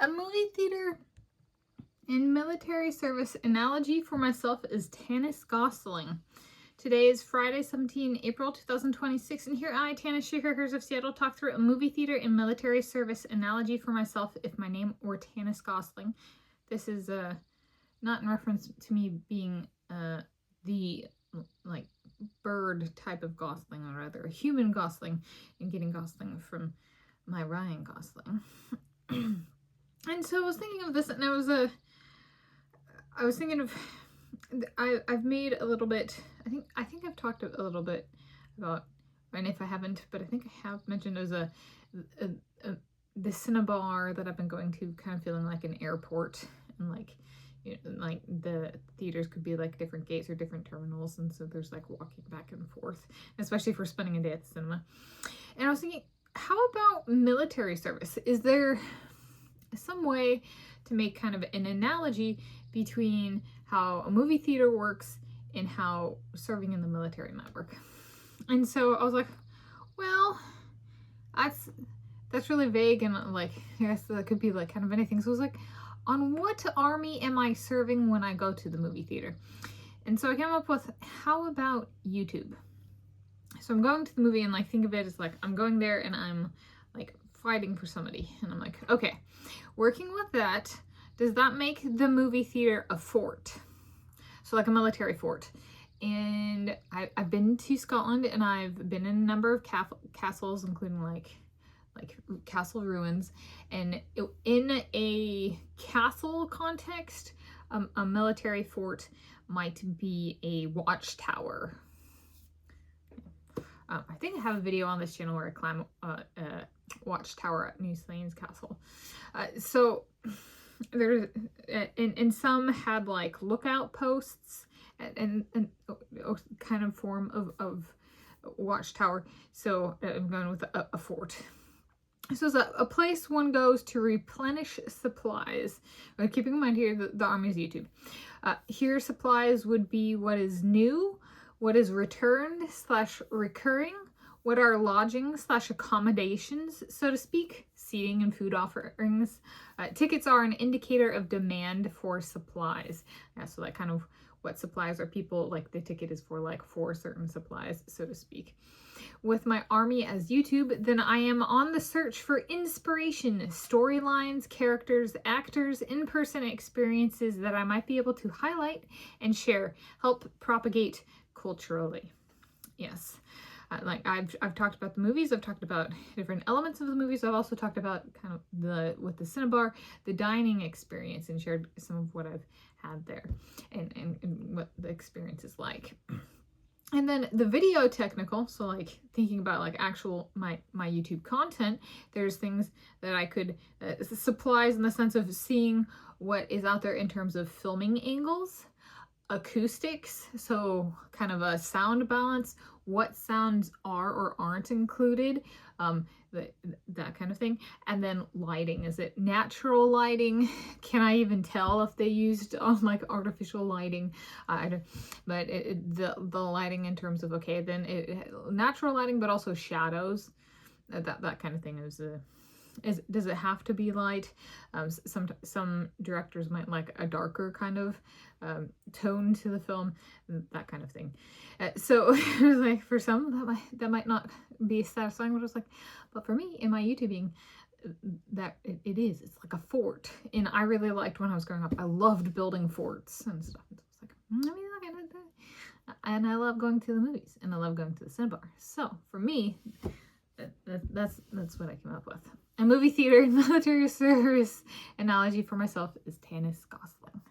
A movie theater in military service analogy for myself is Tanis Gosling. Today is Friday, 17 April 2026, and here I, Tanis Shakers of Seattle, talk through a movie theater in military service analogy for myself if my name were Tanis Gosling. This is not in reference to me being the like bird type of Gosling, or rather a human Gosling, and getting Gosling from my Ryan Gosling. And so I was thinking of this, and I was thinking of, I've made a little bit, I think I've talked a little bit about, and if I haven't, but I think I have mentioned as the Cinnabar that I've been going to, kind of feeling like an airport, and like, you know, like the theaters could be like different gates or different terminals, and so there's like walking back and forth, especially for spending a day at the cinema. And I was thinking, how about military service? Is there some way to make kind of an analogy between how a movie theater works and how serving in the military might work? And so I was like, well, that's really vague, and like, I guess that could be like kind of anything. So I was like, on what army am I serving when I go to the movie theater? And so I came up with, how about YouTube? So I'm going to the movie, and like, think of it as like, I'm going there and I'm like fighting for somebody, and I'm like, okay, working with that, does that make the movie theater a fort? So like a military fort. And I've been to Scotland, and I've been in a number of castles, including like castle ruins. And in a castle context, a military fort might be a watchtower. I think I have a video on this channel where I climb watchtower at New Slane's castle. So there's and some had like lookout posts and kind of form of watchtower. So I'm going with a fort. So it's a place one goes to replenish supplies. Keeping in mind here the Army's YouTube. Here supplies would be what is new, what is returned / recurring, what are lodging / accommodations, so to speak, seating and food offerings. Tickets are an indicator of demand for supplies. So that kind of what supplies are people, like the ticket is for like for certain supplies, so to speak. With my Army as YouTube, then I am on the search for inspiration, storylines, characters, actors, in-person experiences that I might be able to highlight and share, help propagate culturally. Yes. Like I've talked about the movies, I've talked about different elements of the movies. I've also talked about kind of with the Cinnabar, the dining experience, and shared some of what I've had there and what the experience is like. And then the video technical, so like thinking about like actual my YouTube content, there's things that I could, supplies in the sense of seeing what is out there in terms of filming angles, acoustics, so kind of a sound balance, what sounds are or aren't included, that kind of thing. And then lighting, is it natural lighting? Can I even tell if they used like artificial lighting? But the lighting in terms of, okay, then natural lighting, but also shadows, that kind of thing does it have to be light? Some directors might like a darker kind of tone to the film, that kind of thing. So it was like, for some that might not be satisfying, but I was like, but for me in my YouTubing, that it's like a fort. And I really liked, when I was growing up, I loved building forts and stuff. And so I was like, let me look at it. And I love going to the movies, and I love going to the Cinnabar. So for me, that's what I came up with. A movie theater military service analogy for myself is Tanis Gosling.